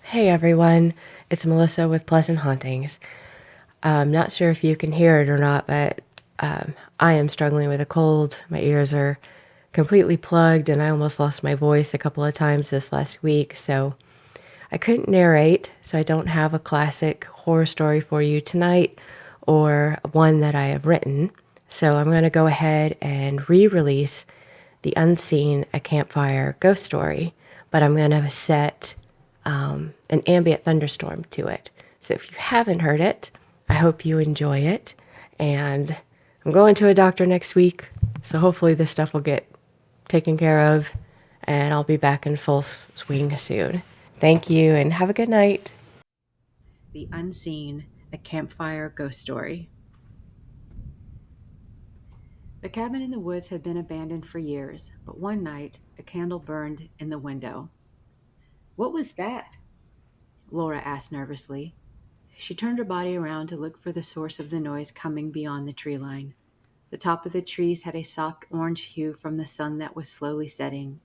Hey everyone, it's Melissa with Pleasant Hauntings. I'm not sure if you can hear it or not, but I am struggling with a cold. My ears are completely plugged, and I almost lost my voice a couple of times this last week. So I couldn't narrate, so I don't have a classic horror story for you tonight or one that I have written. So I'm going to go ahead and re release the Unseen A Campfire ghost story, but I'm going to set an ambient thunderstorm to it. So if you haven't heard it, I hope you enjoy it. And I'm going to a doctor next week, so hopefully this stuff will get taken care of, and I'll be back in full swing soon. Thank you, and have a good night. The Unseen, a Campfire ghost story. The cabin in the woods had been abandoned for years, but one night a candle burned in the window. What was that? Laura asked nervously. She turned her body around to look for the source of the noise coming beyond the tree line. The top of the trees had a soft orange hue from the sun that was slowly setting.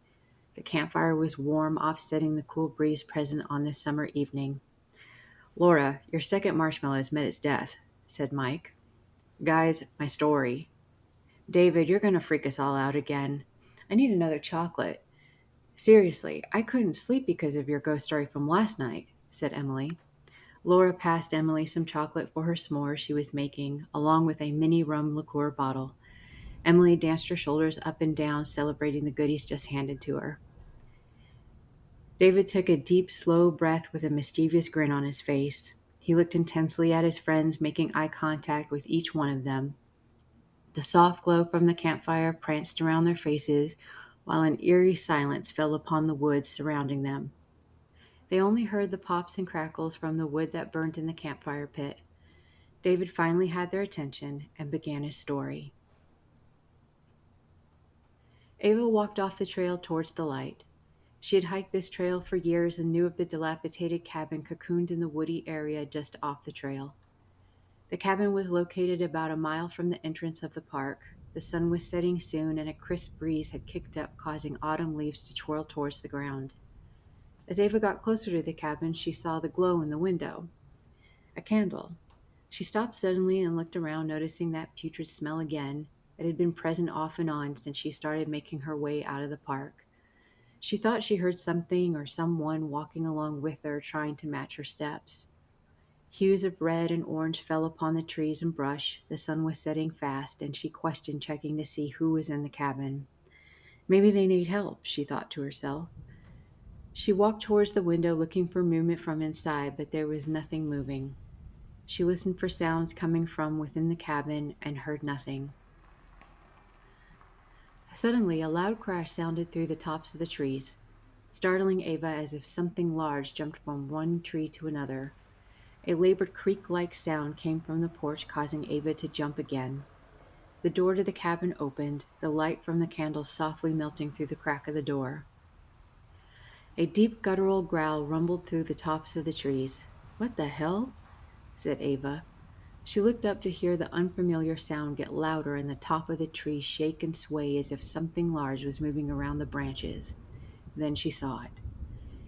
The campfire was warm, offsetting the cool breeze present on this summer evening. Laura, your second marshmallow has met its death, said Mike. Guys, my story. David, you're going to freak us all out again. I need another chocolate. Seriously, I couldn't sleep because of your ghost story from last night, said Emily. Laura passed Emily some chocolate for her s'mores she was making, along with a mini rum liqueur bottle. Emily danced her shoulders up and down, celebrating the goodies just handed to her. David took a deep, slow breath with a mischievous grin on his face. He looked intensely at his friends, making eye contact with each one of them. The soft glow from the campfire pranced around their faces, while an eerie silence fell upon the woods surrounding them. They only heard the pops and crackles from the wood that burned in the campfire pit. David finally had their attention and began his story. Ava walked off the trail towards the light. She had hiked this trail for years and knew of the dilapidated cabin cocooned in the woody area just off the trail. The cabin was located about a mile from the entrance of the park. The sun was setting soon, and a crisp breeze had kicked up, causing autumn leaves to twirl towards the ground. As Ava got closer to the cabin, she saw the glow in the window. A candle. She stopped suddenly and looked around, noticing that putrid smell again. It had been present off and on since she started making her way out of the park. She thought she heard something or someone walking along with her, trying to match her steps. Hues of red and orange fell upon the trees and brush. The sun was setting fast, and she questioned checking to see who was in the cabin. Maybe they need help, she thought to herself. She walked towards the window looking for movement from inside, but there was nothing moving. She listened for sounds coming from within the cabin and heard nothing. Suddenly, a loud crash sounded through the tops of the trees, startling Ava as if something large jumped from one tree to another. A labored creak-like sound came from the porch, causing Ava to jump again. The door to the cabin opened, the light from the candles softly melting through the crack of the door. A deep guttural growl rumbled through the tops of the trees. "What the hell?" said Ava. She looked up to hear the unfamiliar sound get louder and the top of the tree shake and sway as if something large was moving around the branches. Then she saw it.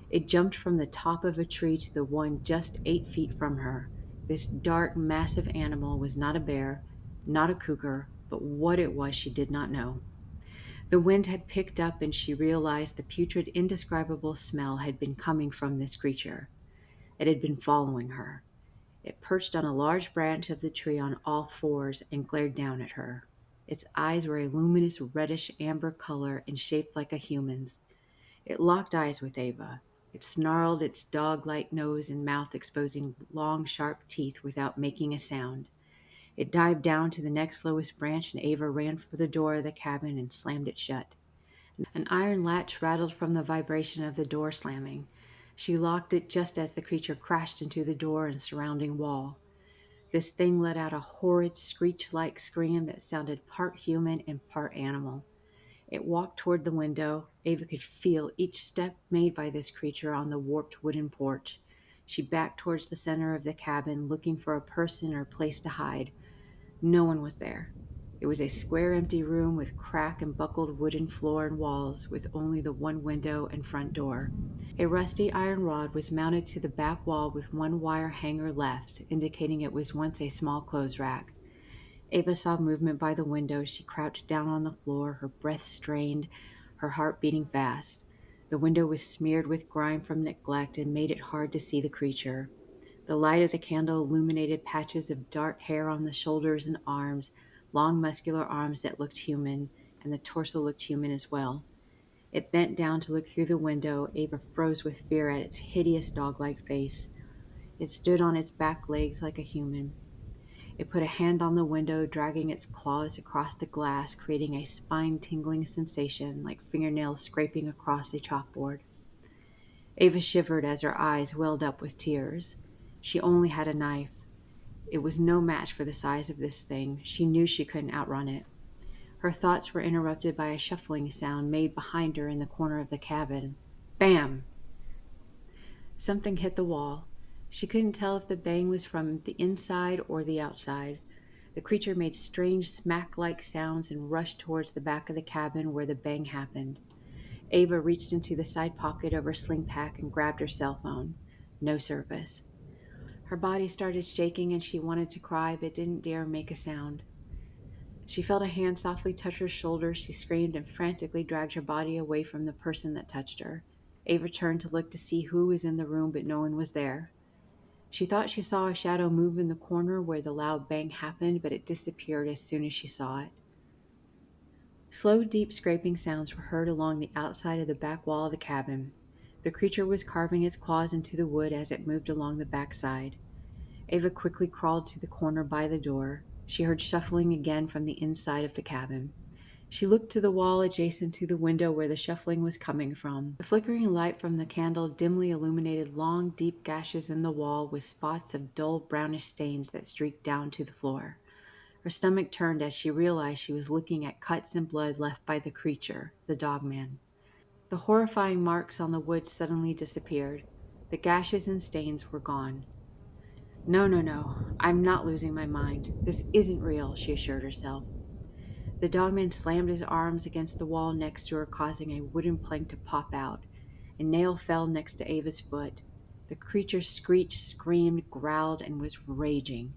It jumped from the top of a tree to the one just 8 feet from her. This dark, massive animal was not a bear, not a cougar, but what it was she did not know. The wind had picked up, and she realized the putrid, indescribable smell had been coming from this creature. It had been following her. It perched on a large branch of the tree on all fours and glared down at her. Its eyes were a luminous reddish amber color and shaped like a human's. It locked eyes with Ava. It snarled its dog-like nose and mouth, exposing long, sharp teeth without making a sound. It dived down to the next lowest branch, and Ava ran for the door of the cabin and slammed it shut. An iron latch rattled from the vibration of the door slamming. She locked it just as the creature crashed into the door and surrounding wall. This thing let out a horrid, screech-like scream that sounded part human and part animal. It walked toward the window. Ava could feel each step made by this creature on the warped wooden porch. She backed towards the center of the cabin, looking for a person or place to hide. No one was there. It was a square empty room with cracked and buckled wooden floor and walls, with only the one window and front door. A rusty iron rod was mounted to the back wall with one wire hanger left, indicating it was once a small clothes rack. Ava saw movement by the window. She crouched down on the floor, her breath strained, her heart beating fast. The window was smeared with grime from neglect and made it hard to see the creature. The light of the candle illuminated patches of dark hair on the shoulders and arms, long muscular arms that looked human, and the torso looked human as well. It bent down to look through the window. Ava froze with fear at its hideous dog-like face. It stood on its back legs like a human. It put a hand on the window, dragging its claws across the glass, creating a spine-tingling sensation like fingernails scraping across a chalkboard. Ava shivered as her eyes welled up with tears. She only had a knife. It was no match for the size of this thing. She knew she couldn't outrun it. Her thoughts were interrupted by a shuffling sound made behind her in the corner of the cabin. Bam! Something hit the wall. She couldn't tell if the bang was from the inside or the outside. The creature made strange smack-like sounds and rushed towards the back of the cabin where the bang happened. Ava reached into the side pocket of her sling pack and grabbed her cell phone. No service. Her body started shaking and she wanted to cry but didn't dare make a sound. She felt a hand softly touch her shoulder. She screamed and frantically dragged her body away from the person that touched her. Ava turned to look to see who was in the room, but no one was there. She thought she saw a shadow move in the corner where the loud bang happened, but it disappeared as soon as she saw it. Slow, deep scraping sounds were heard along the outside of the back wall of the cabin. The creature was carving its claws into the wood as it moved along the back side. Ava quickly crawled to the corner by the door. She heard shuffling again from the inside of the cabin. She looked to the wall adjacent to the window where the shuffling was coming from. The flickering light from the candle dimly illuminated long, deep gashes in the wall with spots of dull brownish stains that streaked down to the floor. Her stomach turned as she realized she was looking at cuts and blood left by the creature, the dogman. The horrifying marks on the wood suddenly disappeared. The gashes and stains were gone. No, no, no. I'm not losing my mind. This isn't real, she assured herself. The dogman slammed his arms against the wall next to her, causing a wooden plank to pop out. A nail fell next to Ava's foot. The creature screeched, screamed, growled, and was raging.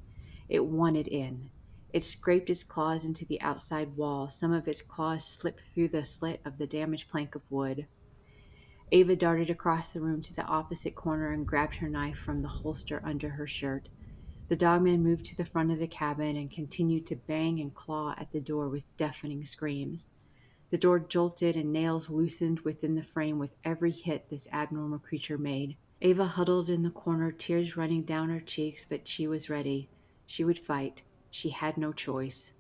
It wanted in. It scraped its claws into the outside wall. Some of its claws slipped through the slit of the damaged plank of wood. Ava darted across the room to the opposite corner and grabbed her knife from the holster under her shirt. The dogman moved to the front of the cabin and continued to bang and claw at the door with deafening screams. The door jolted and nails loosened within the frame with every hit this abnormal creature made. Ava huddled in the corner, tears running down her cheeks, but she was ready. She would fight. She had no choice.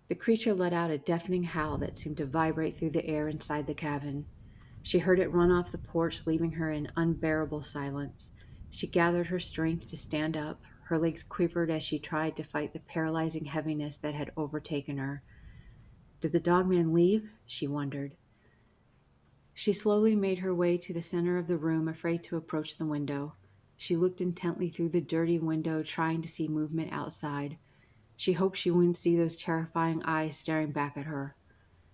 The creature let out a deafening howl that seemed to vibrate through the air inside the cabin. She heard it run off the porch, leaving her in unbearable silence. She gathered her strength to stand up. Her legs quivered as she tried to fight the paralyzing heaviness that had overtaken her. Did the dogman leave? She wondered. She slowly made her way to the center of the room, afraid to approach the window. She looked intently through the dirty window, trying to see movement outside. She hoped she wouldn't see those terrifying eyes staring back at her.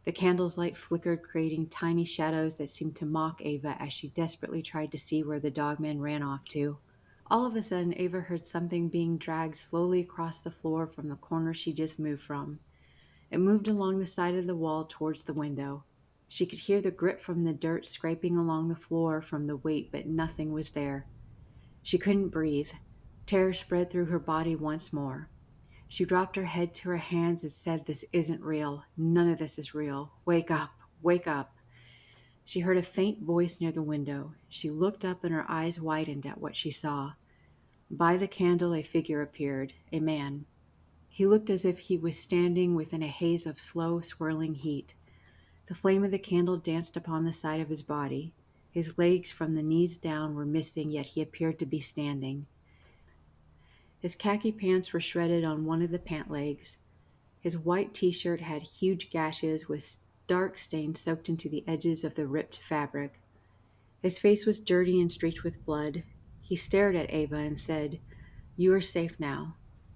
The candle's light flickered, creating tiny shadows that seemed to mock Ava as she desperately tried to see where the dogman ran off to. All of a sudden, Ava heard something being dragged slowly across the floor from the corner she just moved from. It moved along the side of the wall towards the window. She could hear the grit from the dirt scraping along the floor from the weight, but nothing was there. She couldn't breathe. Terror spread through her body once more. She dropped her head to her hands and said, "This isn't real. None of this is real. Wake up. Wake up." She heard a faint voice near the window. She looked up and her eyes widened at what she saw. By the candle, a figure appeared, a man. He looked as if he was standing within a haze of slow, swirling heat. The flame of the candle danced upon the side of his body. His legs from the knees down were missing, yet he appeared to be standing. His khaki pants were shredded on one of the pant legs. His white t-shirt had huge gashes with dark stains soaked into the edges of the ripped fabric. His face was dirty and streaked with blood. He stared at Ava and said, "You are safe now.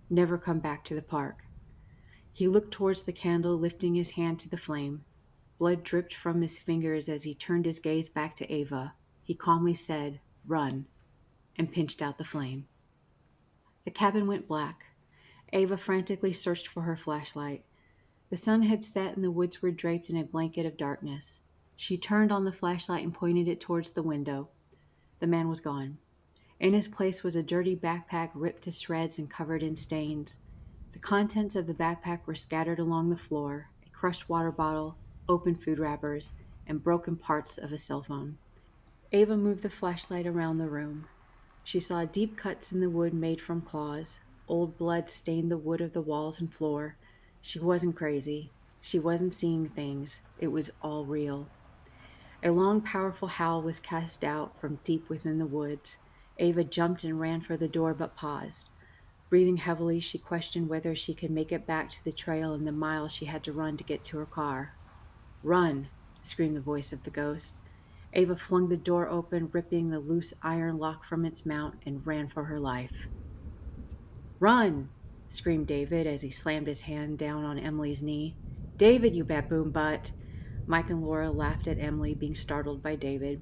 Never come back to the park." He looked towards the candle, lifting his hand to the flame. Blood dripped from his fingers as he turned his gaze back to Ava. He calmly said, "Run," and pinched out the flame. The cabin went black. Ava frantically searched for her flashlight. The sun had set and the woods were draped in a blanket of darkness. She turned on the flashlight and pointed it towards the window. The man was gone. In his place was a dirty backpack ripped to shreds and covered in stains. The contents of the backpack were scattered along the floor: a crushed water bottle, open food wrappers, and broken parts of a cell phone. Ava moved the flashlight around the room. She saw deep cuts in the wood made from claws. Old blood stained the wood of the walls and floor. She wasn't crazy. She wasn't seeing things. It was all real. A long, powerful howl was cast out from deep within the woods. Ava jumped and ran for the door, but paused. Breathing heavily, she questioned whether she could make it back to the trail and the miles she had to run to get to her car. "Run!" screamed the voice of the ghost. Ava flung the door open, ripping the loose iron lock from its mount, and ran for her life. "Run!" screamed David as he slammed his hand down on Emily's knee. "David, you baboon butt!" Mike and Laura laughed at Emily, being startled by David.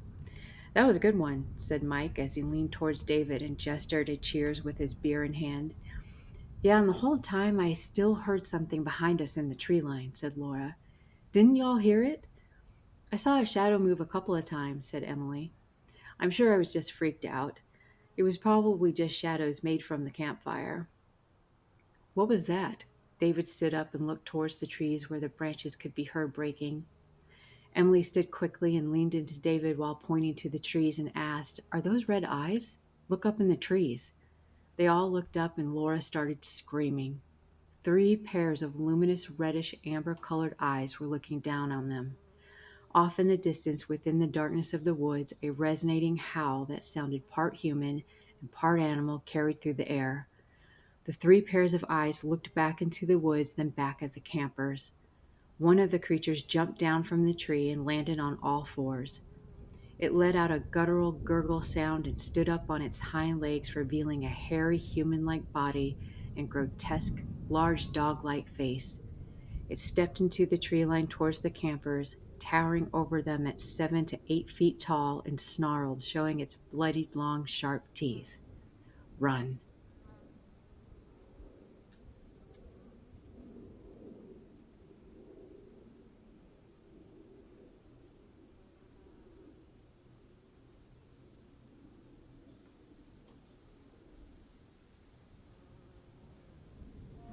"That was a good one," said Mike as he leaned towards David and gestured a cheers with his beer in hand. "Yeah, and the whole time I still heard something behind us in the tree line," said Laura. "Didn't y'all hear it?" "I saw a shadow move a couple of times," said Emily. "I'm sure I was just freaked out. It was probably just shadows made from the campfire." "What was that?" David stood up and looked towards the trees where the branches could be heard breaking. Emily stood quickly and leaned into David while pointing to the trees and asked, "Are those red eyes? Look up in the trees." They all looked up and Laura started screaming. 3 pairs of luminous reddish amber colored eyes were looking down on them. Off in the distance, within the darkness of the woods, a resonating howl that sounded part human and part animal carried through the air. The 3 pairs of eyes looked back into the woods, then back at the campers. One of the creatures jumped down from the tree and landed on all fours. It let out a guttural gurgle sound and stood up on its hind legs, revealing a hairy human-like body and grotesque, large dog-like face. It stepped into the tree line towards the campers, towering over them at 7 to 8 feet tall, and snarled, showing its bloody long, sharp teeth. "Run,"